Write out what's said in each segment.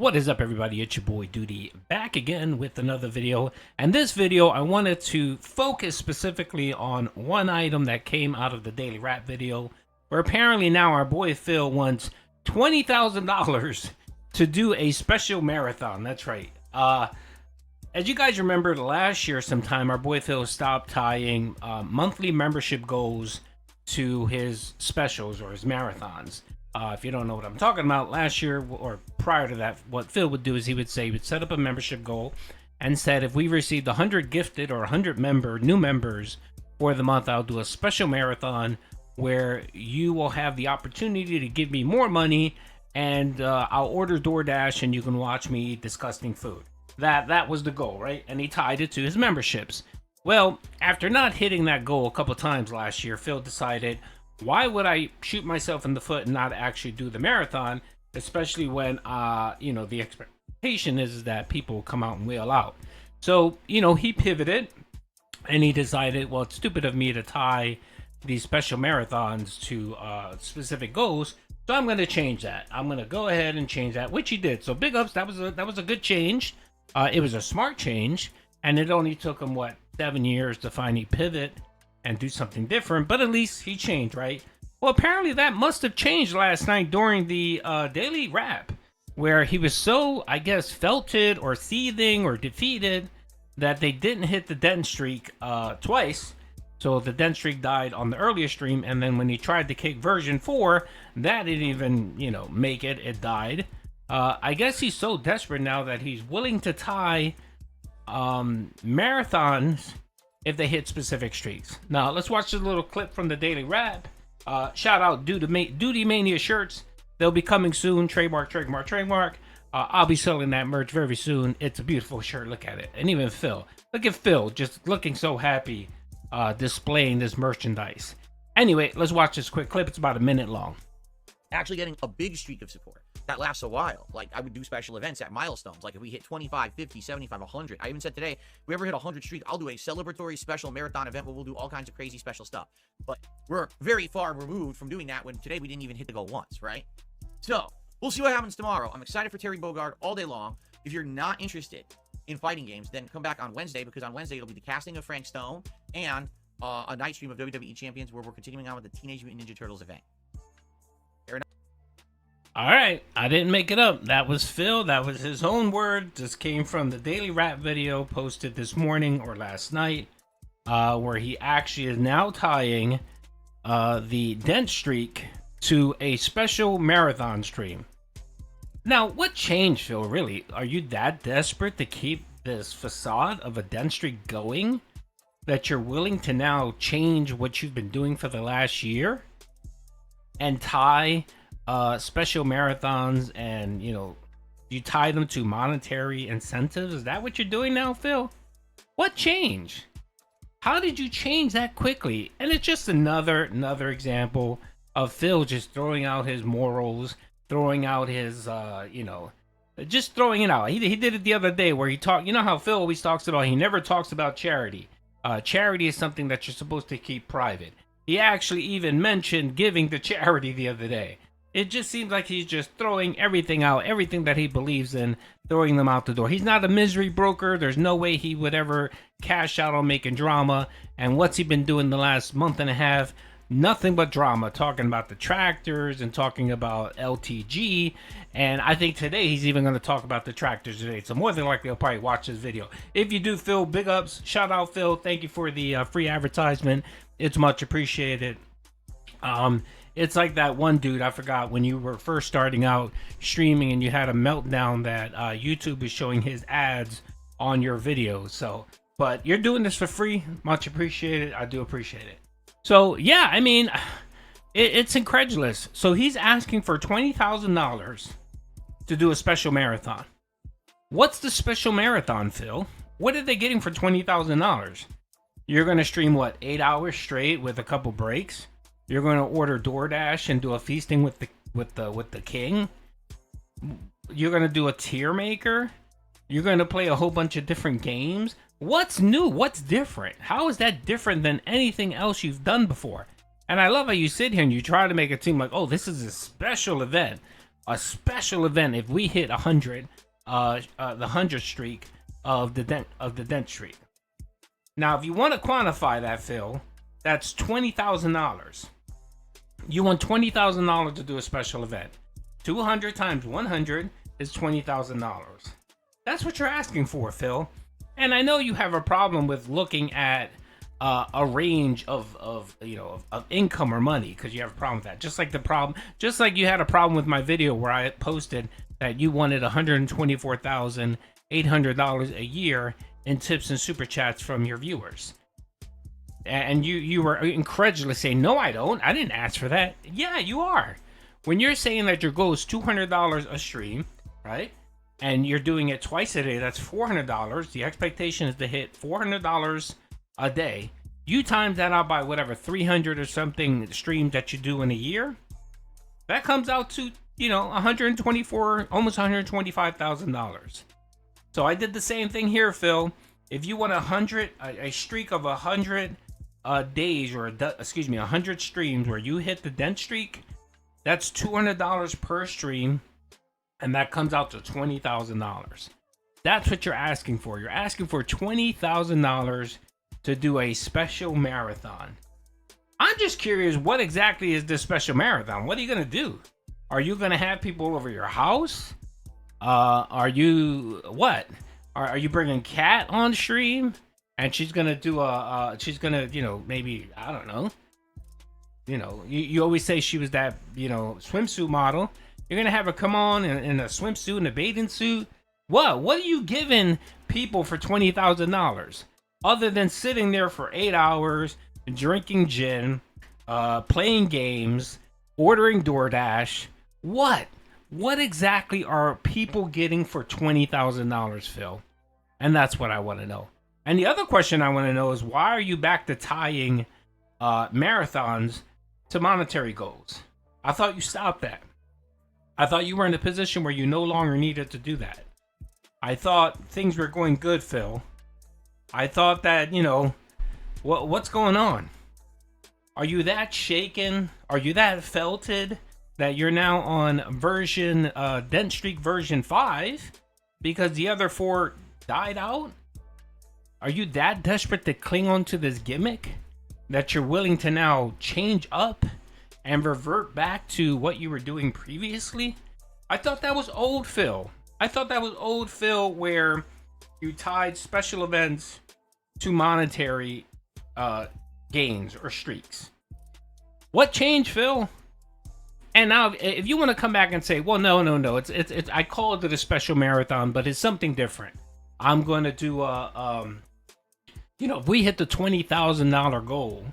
What is up, everybody? It's your boy Doody back again with another video. And this video, I wanted to focus specifically on one item that came out of the daily rap video, where apparently now our boy Phil wants $20,000 to do a special marathon. That's right. As you guys remember, last year sometime, our boy Phil stopped tying monthly membership goals to his specials or his marathons. If you don't know what I'm talking about, last year or prior to that, what Phil would do is he would set up a membership goal and said, if we received 100 gifted or 100 new members for the month, I'll do a special marathon where you will have the opportunity to give me more money, and I'll order DoorDash and you can watch me eat disgusting food. That was the goal, right? And he tied it to his memberships. Well, after not hitting that goal a couple times last year, Phil decided, why would I shoot myself in the foot and not actually do the marathon, especially when, the expectation is that people will come out and wheel out. So, he pivoted and he decided, well, it's stupid of me to tie these special marathons to specific goals. So I'm going to change that. I'm going to go ahead and change that, which he did. So big ups. That was a good change. It was a smart change, and it only took him, 7 years to finally pivot and do something different, but at least he changed, right? Well, apparently that must have changed last night during the daily rap, where he was so, I guess, felted or seething or defeated that they didn't hit the dent streak twice. So the dent streak died on the earlier stream, and then when he tried to kick version 4, that didn't even, make it. It died. I guess he's so desperate now that he's willing to tie marathons if they hit specific streaks. Now, let's watch this little clip from the daily rap. Shout out Doody Mania shirts. They'll be coming soon. Trademark. I'll be selling that merch very soon. It's a beautiful shirt. Look at it. And even Phil. Look at Phil just looking so happy displaying this merchandise. Anyway, let's watch this quick clip. It's about a minute long. Actually getting a big streak of support that lasts a while. Like, I would do special events at milestones. Like, if we hit 25, 50, 75, 100. I even said today, if we ever hit 100 streak, I'll do a celebratory special marathon event where we'll do all kinds of crazy special stuff. But we're very far removed from doing that when today we didn't even hit the goal once, right? So, we'll see what happens tomorrow. I'm excited for Terry Bogard all day long. If you're not interested in fighting games, then come back on Wednesday, because on Wednesday it'll be the casting of Frank Stone and a night stream of WWE Champions, where we're continuing on with the Teenage Mutant Ninja Turtles event. All right, I didn't make it up. That was Phil. That was his own word. This came from the daily rap video posted this morning or last night, where he actually is now tying the dent streak to a special marathon stream. Now, what changed, Phil? Really, are you that desperate to keep this facade of a dent streak going that you're willing to now change what you've been doing for the last year and tie special marathons, and you tie them to monetary incentives? Is that what you're doing now, Phil? What changed? How did you change that quickly? And it's just another example of Phil just throwing out his morals, throwing out his just throwing it out. He did it the other day where he talked, how Phil always talks about, he never talks about charity. Charity is something that you're supposed to keep private. He actually even mentioned giving to charity the other day. It just seems like he's just throwing everything out, everything that he believes in, throwing them out the door. He's not a misery broker. There's no way he would ever cash out on making drama. And what's he been doing the last month and a half? Nothing but drama, talking about the tractors and talking about LTG. And I think today he's even going to talk about the tractors today. So more than likely, I'll probably watch this video. If you do, Phil, big ups. Shout out, Phil. Thank you for the free advertisement. It's much appreciated. It's like that one dude, I forgot, when you were first starting out streaming and you had a meltdown that YouTube is showing his ads on your videos. So, but you're doing this for free. Much appreciated. I do appreciate it. So, yeah, I mean, it's incredulous. So he's asking for $20,000 to do a special marathon. What's the special marathon, Phil? What are they getting for $20,000? You're going to stream, 8 hours straight with a couple breaks? You're going to order DoorDash and do a feasting with the king? You're going to do a tier maker? You're going to play a whole bunch of different games? What's new? What's different? How is that different than anything else you've done before? And I love how you sit here and you try to make it seem like, oh, this is a special event. a special event if we hit 100, the 100 streak of the dent streak. Now, if you want to quantify that, Phil, that's $20,000. You want $20,000 to do a special event. 200 times 100 is $20,000. That's what you're asking for, Phil. And I know you have a problem with looking at a range of income or money, because you have a problem with that. Just like you had a problem with my video where I posted that you wanted $124,800 a year in tips and super chats from your viewers. And you were incredulous saying, no, I don't. I didn't ask for that. Yeah, you are. When you're saying that your goal is $200 a stream, right? And you're doing it twice a day, that's $400. The expectation is to hit $400 a day. You times that out by whatever 300 or something streams that you do in a year. That comes out to, $124, almost $125,000. So I did the same thing here, Phil. If you want a streak of 100 days, or 100 streams where you hit the dent streak, that's $200 per stream, and that comes out to $20,000. That's what you're asking for. You're asking for $20,000 to do a special marathon. I'm just curious, what exactly is this special marathon? What are you gonna do? Are you gonna have people over your house? Are you what? Are you bringing Kat on stream? And she's gonna do maybe, I don't know. You always say she was that, swimsuit model. You're gonna have her come on in a swimsuit and a bathing suit. What are you giving people for $20,000? Other than sitting there for 8 hours, drinking gin, playing games, ordering DoorDash. What exactly are people getting for $20,000, Phil? And that's what I want to know. And the other question I want to know is, why are you back to tying marathons to monetary goals? I thought you stopped that. I thought you were in a position where you no longer needed to do that. I thought things were going good, Phil. I thought that, what's going on? Are you that shaken? Are you that felted that you're now on version, Dent Streak version 5 because the other 4 died out? Are you that desperate to cling on to this gimmick that you're willing to now change up and revert back to what you were doing previously? I thought that was old Phil. Where you tied special events to monetary gains or streaks. What changed, Phil? And now, if you want to come back and say, well, no, it's I call it a special marathon, but it's something different. I'm going to do if we hit the $20,000 goal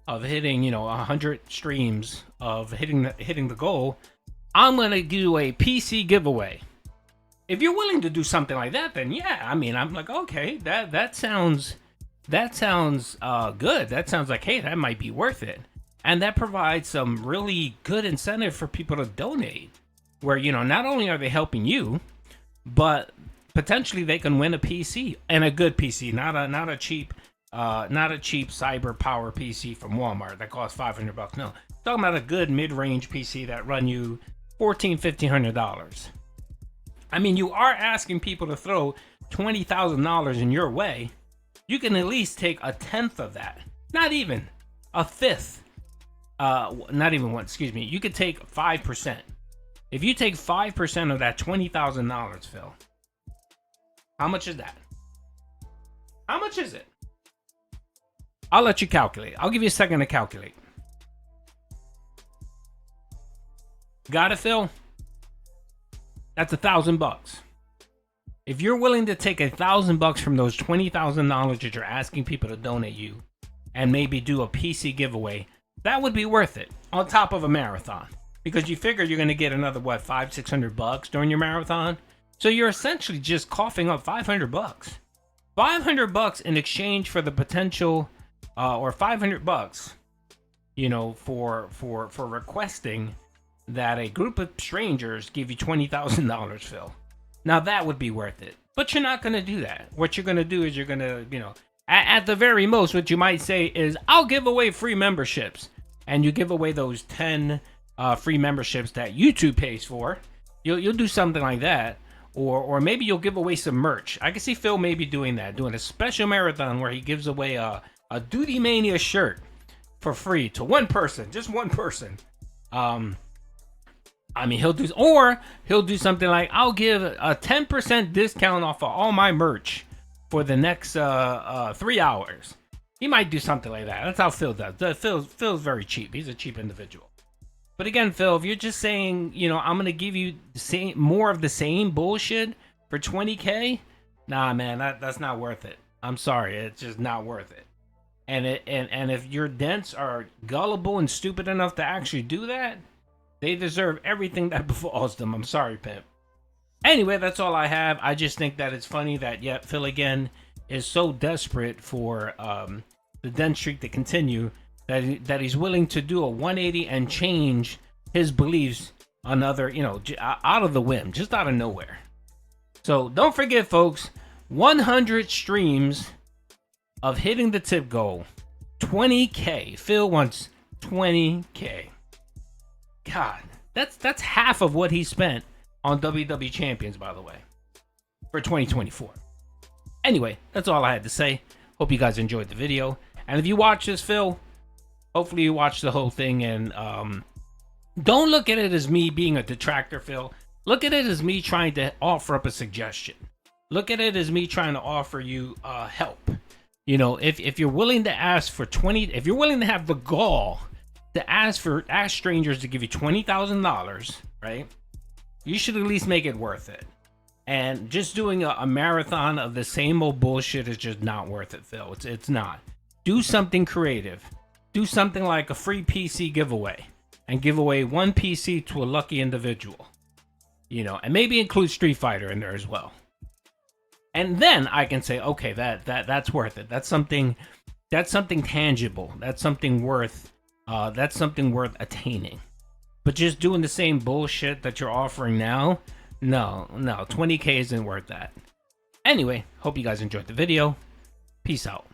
of hitting, 100 streams of hitting the goal, I'm going to do a PC giveaway. If you're willing to do something like that, then yeah, I'm like, okay, that sounds good. That sounds like, hey, that might be worth it. And that provides some really good incentive for people to donate, where, not only are they helping you, but potentially they can win a PC, and a good PC, not a cheap cyber power PC from Walmart that costs $500. No, talking about a good mid-range PC that run you $1,500. You are asking people to throw $20,000 in your way. You can at least take a tenth of that, not even a fifth. Not even one. Excuse me. You could take 5%. If you take 5% of that $20,000, Phil, how much is that? How much is it? I'll let you calculate. I'll give you a second to calculate. Got it, Phil? That's $1,000. If you're willing to take $1,000 from those $20,000 that you're asking people to donate you, and maybe do a PC giveaway, that would be worth it on top of a marathon, because you figure you're going to get another $500-600 during your marathon. So you're essentially just coughing up $500. $500 in exchange for the potential, or $500, for requesting that a group of strangers give you $20,000, Phil. Now that would be worth it. But you're not going to do that. What you're going to do is you're going to, at the very most, what you might say is, I'll give away free memberships. And you give away those 10 free memberships that YouTube pays for. You'll do something like that, or maybe you'll give away some merch. I can see Phil maybe doing that, doing a special marathon where he gives away a Doody Mania shirt for free to one person, just one person. I mean, he'll do something like, I'll give a 10% discount off of all my merch for the next 3 hours. He might do something like that. That's how Phil does. Phil's very cheap. He's a cheap individual. But again, Phil, if you're just saying, I'm gonna give you more of the same bullshit for 20K, nah, man, that's not worth it. I'm sorry, it's just not worth it. And if your dents are gullible and stupid enough to actually do that, they deserve everything that befalls them. I'm sorry, pimp. Anyway, that's all I have. I just think that it's funny that Phil again is so desperate for the dent streak to continue that he's willing to do a 180 and change his beliefs on other, out of the whim, just out of nowhere. So don't forget, folks, 100 streams of hitting the tip goal, 20K. Phil wants 20K. God, that's half of what he spent on WWE Champions, by the way, for 2024. Anyway, that's all I had to say. Hope you guys enjoyed the video. And if you watch this, Phil, hopefully you watch the whole thing, and don't look at it as me being a detractor, Phil. Look at it as me trying to offer up a suggestion. Look at it as me trying to offer you help. If you're willing to ask for if you're willing to have the gall to ask strangers to give you $20,000, right? You should at least make it worth it. And just doing a marathon of the same old bullshit is just not worth it, Phil. It's not. Do something creative. Do something like a free PC giveaway, and give away one PC to a lucky individual. And maybe include Street Fighter in there as well. And then I can say, okay, that's worth it. That's something tangible. That's something worth attaining. But just doing the same bullshit that you're offering now, no, 20K isn't worth that. Anyway, hope you guys enjoyed the video. Peace out.